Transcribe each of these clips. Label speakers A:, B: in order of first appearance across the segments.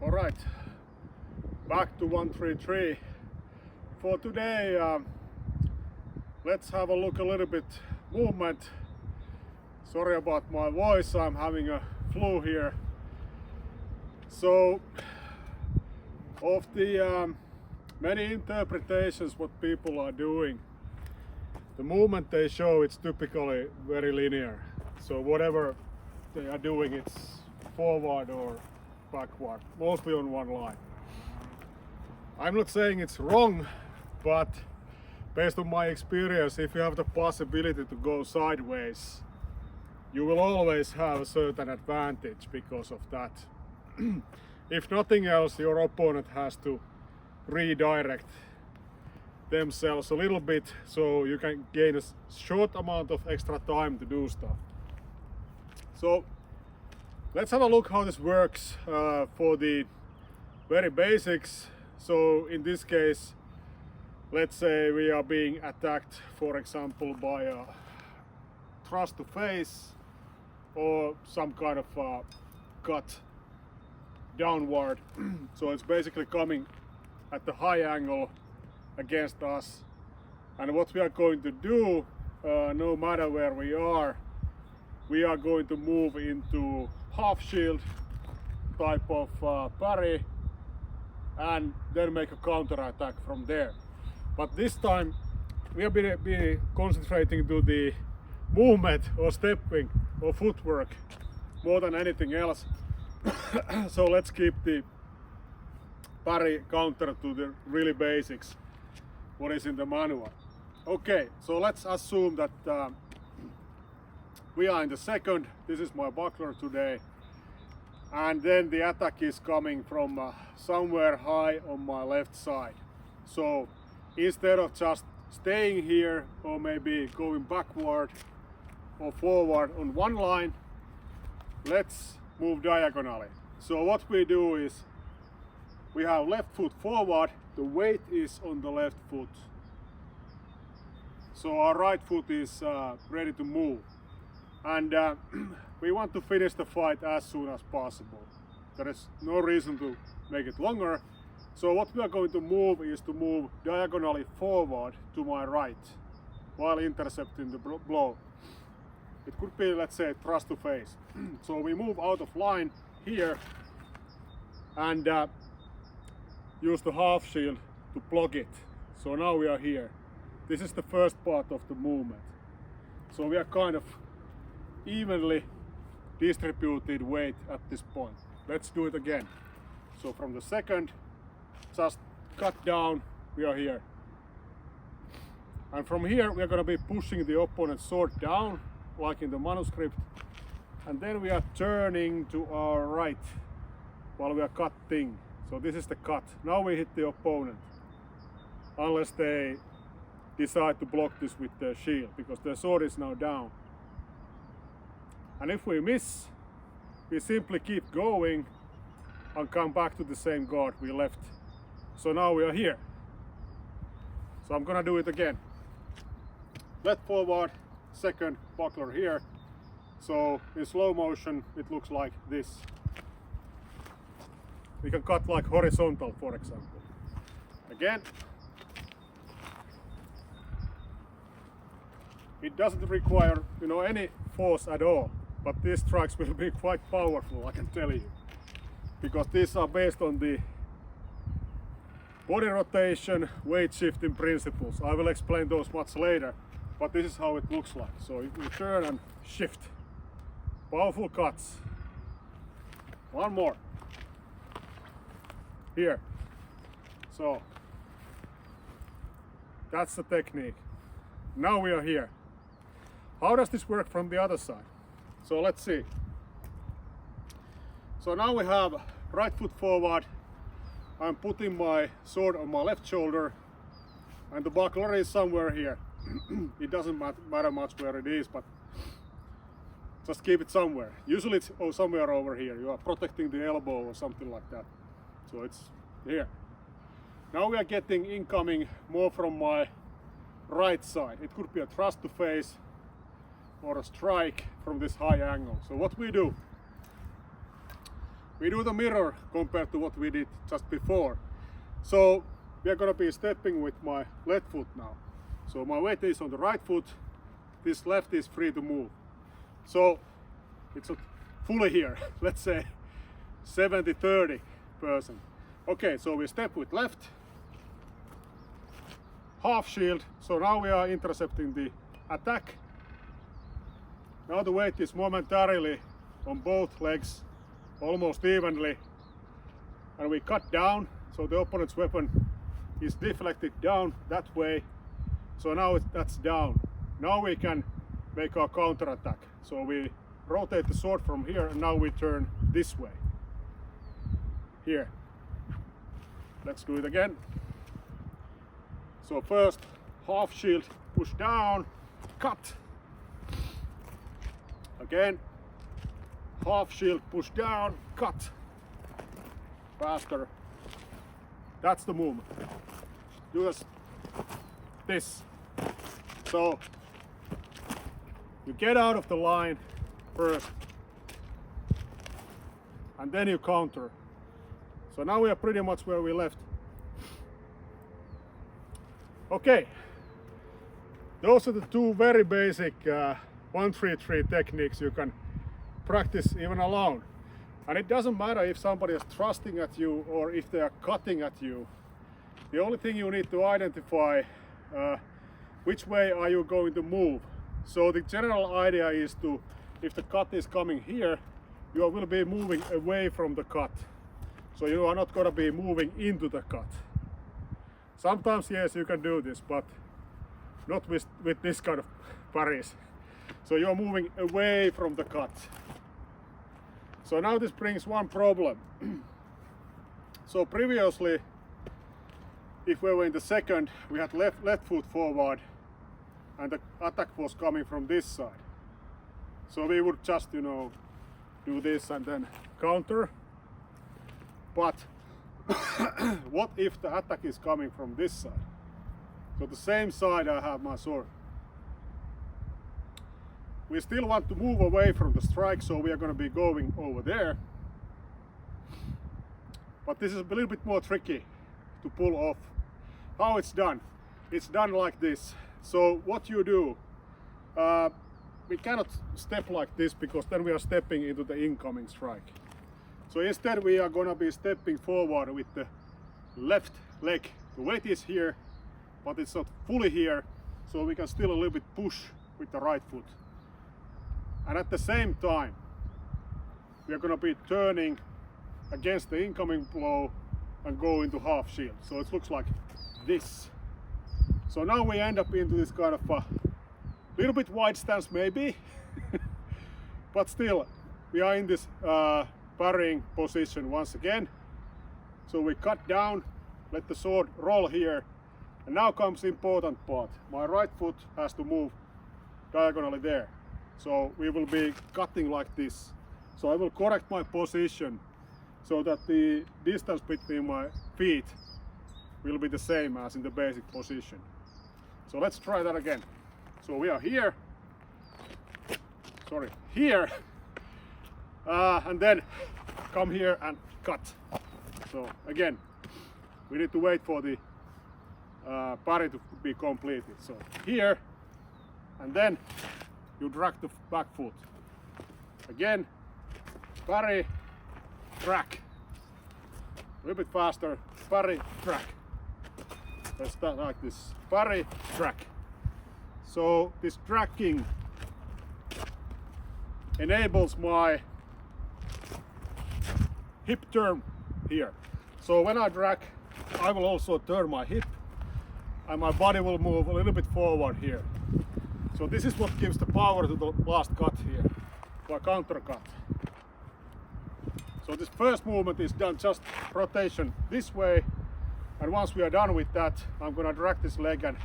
A: Alright, back to 133. For today, let's have a look a little bit movement. Sorry about my voice, I'm having a flu here. So, of the many interpretations what people are doing, the movement they show, it's typically very linear. So whatever they are doing, it's forward or backward, mostly on one line. I'm not saying it's wrong, but based on my experience, if you have the possibility to go sideways, you will always have a certain advantage because of that. If nothing else, your opponent has to redirect themselves a little bit so you can gain a short amount of extra time to do stuff. So let's have a look how this works for the very basics. So in this case, let's say we are being attacked, for example, by a thrust to face or some kind of cut downward. So it's basically coming at the high angle against us, and what we are going to do, no matter where we are going to move into half shield type of parry and then make a counter attack from there. But this time we have been concentrating to the movement or stepping or footwork more than anything else. So let's keep the parry counter to the really basics, what is in the manual. Okay, so let's assume that we are in the second. This is my buckler today, and then the attack is coming from somewhere high on my left side. So instead of just staying here or maybe going backward or forward on one line, let's move diagonally. So what we do is we have left foot forward, the weight is on the left foot. So our right foot is ready to move. And we want to finish the fight as soon as possible. There is no reason to make it longer. So what we are going to move is to move diagonally forward to my right while intercepting the blow. It could be, let's say, thrust to face. So we move out of line here and use the half shield to block it. So now we are here. This is the first part of the movement. So we are kind of evenly distributed weight at this point. Let's do it again. So from the second, just cut down, we are here. And from here we are going to be pushing the opponent's sword down, like in the manuscript. And then we are turning to our right while we are cutting. So this is the cut. Now we hit the opponent, unless they decide to block this with their shield, because their sword is now down. And if we miss, we simply keep going and come back to the same guard we left. So now we are here. So I'm gonna do it again. Left forward, second buckler here. So in slow motion it looks like this. We can cut like horizontal, for example. Again. It doesn't require, any force at all, but these strikes will be quite powerful, I can tell you, because these are based on the body rotation, weight shifting principles. I will explain those much later, but this is how it looks like. So you turn and shift. Powerful cuts. One more. Here. So that's the technique. Now we are here. How does this work from the other side? So let's see. So now we have right foot forward. I'm putting my sword on my left shoulder and the buckler is somewhere here. It doesn't matter much where it is, but just keep it somewhere. Usually it's somewhere over here. You are protecting the elbow or something like that. So it's here. Now we are getting incoming more from my right side. It could be a thrust to face or a strike from this high angle. So what we do, we do the mirror compared to what we did just before. So we are gonna be stepping with my left foot now. So my weight is on the right foot, this left is free to move. So it's not fully here, let's say 70-30%. Okay, so we step with left, half shield, so now we are intercepting the attack. Now the weight is momentarily on both legs, almost evenly, and we cut down, so the opponent's weapon is deflected down that way. So now that's down. Now we can make our counter attack. So we rotate the sword from here, and now we turn this way. Here. Let's do it again. So first, half shield, push down, cut. Again, half shield, push down, cut. Faster. That's the movement. Do this. So you get out of the line first, and then you counter. So now we are pretty much where we left. Okay, those are the two very basic 1-3-3 techniques you can practice even alone. And it doesn't matter if somebody is thrusting at you or if they are cutting at you. The only thing you need to identify which way are you going to move. So the general idea is to, if the cut is coming here, you will be moving away from the cut. So you are not going to be moving into the cut. Sometimes yes, you can do this, but not with this kind of parries. So you are moving away from the cut. So now this brings one problem. So previously, if we were in the second, we had left foot forward and the attack was coming from this side. So we would just, you know, do this and then counter. But what if the attack is coming from this side? So the same side I have my sword. We still want to move away from the strike, so we are going to be going over there. But this is a little bit more tricky to pull off. How it's done? It's done like this. So what you do, we cannot step like this because then we are stepping into the incoming strike. So instead we are going to be stepping forward with the left leg. The weight is here, but it's not fully here, so we can still a little bit push with the right foot. And at the same time, we are going to be turning against the incoming blow and go into half shield. So it looks like this. So now we end up into this kind of a little bit wide stance maybe, but still we are in this parrying position once again. So we cut down, let the sword roll here, and now comes the important part. My right foot has to move diagonally there. So we will be cutting like this. So I will correct my position so that the distance between my feet will be the same as in the basic position. So let's try that again. So we are here, sorry, here, and then come here and cut. So again, we need to wait for the parry to be completed. So here, and then you drag the back foot. Again, parry, drag. A little bit faster, parry, drag. Let's start like this, parry, drag. So this dragging enables my hip turn here. So when I drag, I will also turn my hip and my body will move a little bit forward here. So this is what gives the power to the last cut here, or counter cut. So this first movement is done just rotation this way, and once we are done with that, I'm gonna drag this leg and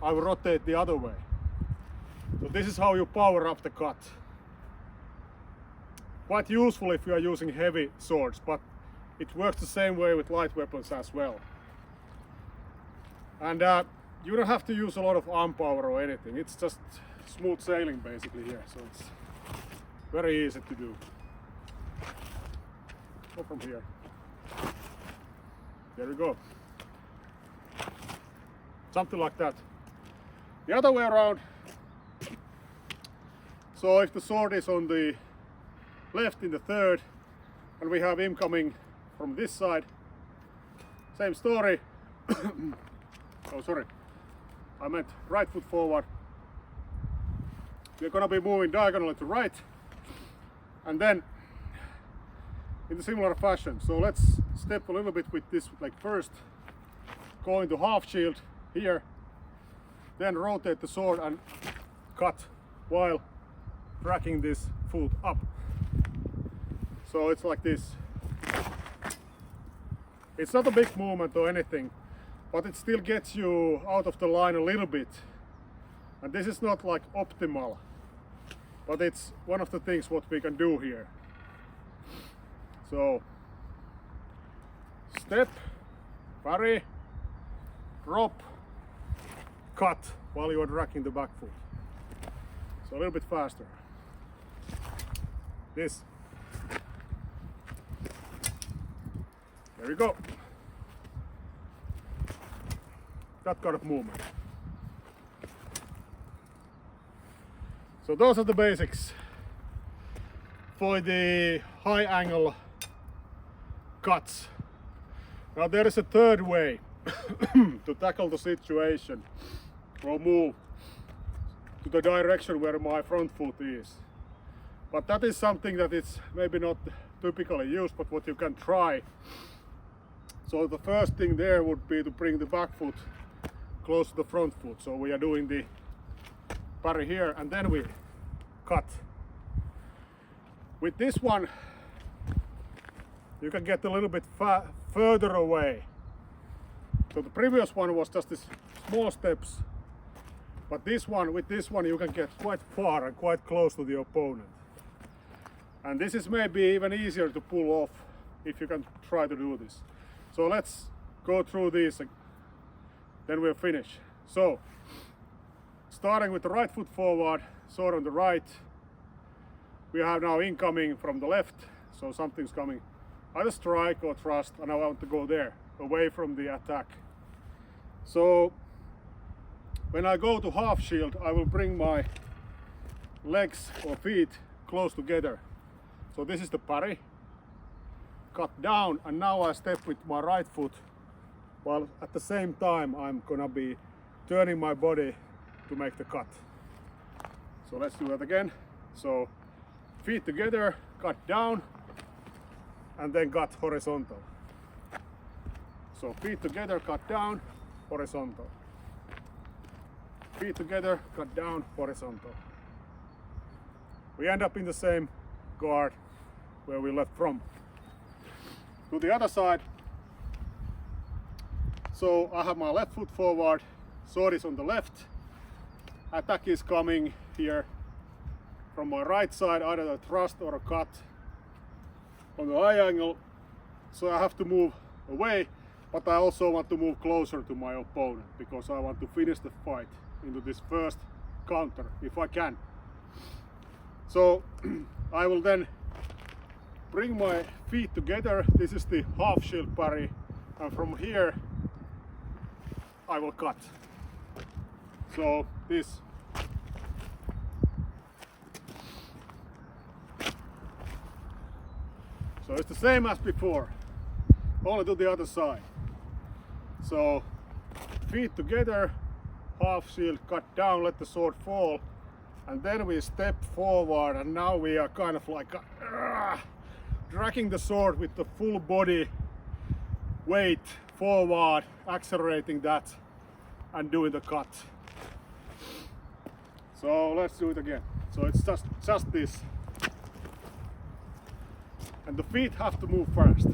A: I will rotate the other way. So this is how you power up the cut. Quite useful if you are using heavy swords, but it works the same way with light weapons as well. And you don't have to use a lot of arm power or anything. It's just smooth sailing basically here, so it's very easy to do. Go from here. There we go. Something like that. The other way around. So if the sword is on the left in the third, and we have him coming from this side, same story. Oh, sorry. I meant right foot forward. We're gonna be moving diagonally to right, and then in a similar fashion. So let's step a little bit with this, like first go into half shield here, then rotate the sword and cut while tracking this foot up. So it's like this. It's not a big movement or anything, but it still gets you out of the line a little bit. And this is not like optimal, but it's one of the things what we can do here. So step, parry, drop, cut while you are dragging the back foot. So a little bit faster. This. There we go. That kind of movement. So those are the basics for the high angle cuts. Now there is a third way to tackle the situation or move to the direction where my front foot is. But that is something that is maybe not typically used, but what you can try. So the first thing there would be to bring the back foot close to the front foot. So we are doing the parry here and then we cut. With this one you can get a little bit further away. So the previous one was just these small steps, but this one, with this one you can get quite far and quite close to the opponent. And this is maybe even easier to pull off if you can try to do this. So let's go through these, then we'll finish. So starting with the right foot forward, sword on the right. We have now incoming from the left, so something's coming, either strike or thrust, and I want to go there, away from the attack. So when I go to half shield, I will bring my legs or feet close together. So this is the parry, cut down, and now I step with my right foot, while at the same time I'm gonna be turning my body to make the cut. So let's do that again. So feet together, cut down, and then cut horizontal. So feet together, cut down, horizontal. Feet together, cut down, horizontal. We end up in the same guard where we left from. To the other side. So I have my left foot forward, sword is on the left, attack is coming here from my right side, either a thrust or a cut on the high angle. So I have to move away, but I also want to move closer to my opponent because I want to finish the fight into this first counter if I can. So I will then bring my feet together. This is the half shield parry, and from here I will cut. So this. So it's the same as before, only to the other side. So feet together, half shield, cut down, let the sword fall, and then we step forward, and now we are kind of like dragging the sword with the full body weight forward, accelerating that and doing the cut. So let's do it again. So it's just this. And the feet have to move fast.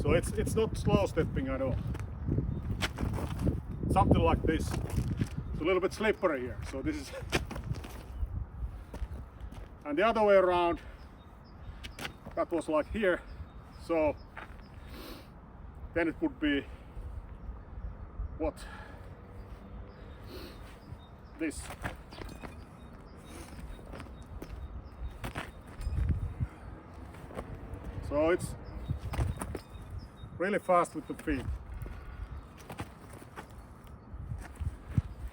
A: So it's not slow stepping at all. Something like this. It's a little bit slippery here. So this is, and the other way around, that was like here. So then it would be what? This. So it's really fast with the feet.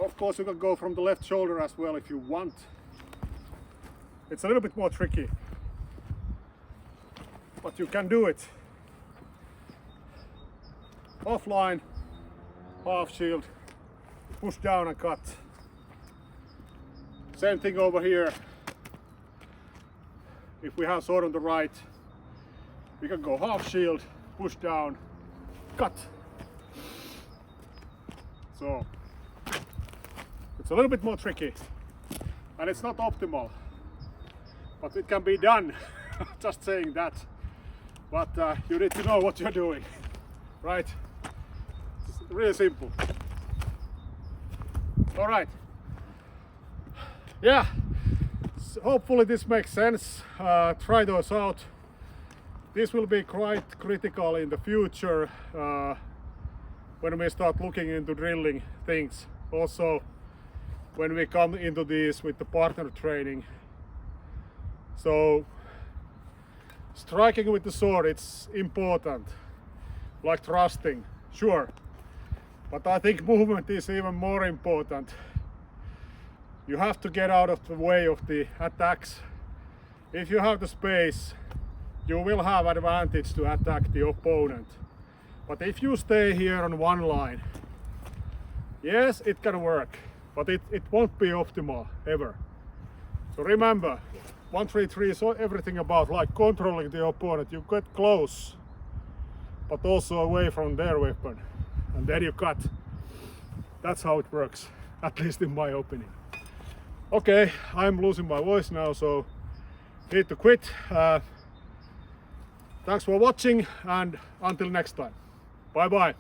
A: Of course you can go from the left shoulder as well if you want. It's a little bit more tricky, but you can do it. Offline, half shield, push down and cut. Same thing over here. If we have sword on the right, we can go half shield, push down, cut. So it's a little bit more tricky and it's not optimal, but it can be done. Just saying that. But you need to know what you're doing, right? It's really simple. All right. Yeah. So hopefully this makes sense. Try those out. This will be quite critical in the future when we start looking into drilling things. Also, when we come into this with the partner training. So striking with the sword, it's important, like thrusting, sure, but I think movement is even more important. You have to get out of the way of the attacks. If you have the space, you will have advantage to attack the opponent. But if you stay here on one line, yes, it can work, but it won't be optimal ever. So remember, 133 is everything about like controlling the opponent. You get close, but also away from their weapon, and then you cut. That's how it works, at least in my opinion. Okay, I'm losing my voice now, so need to quit. Thanks for watching, and until next time. Bye bye.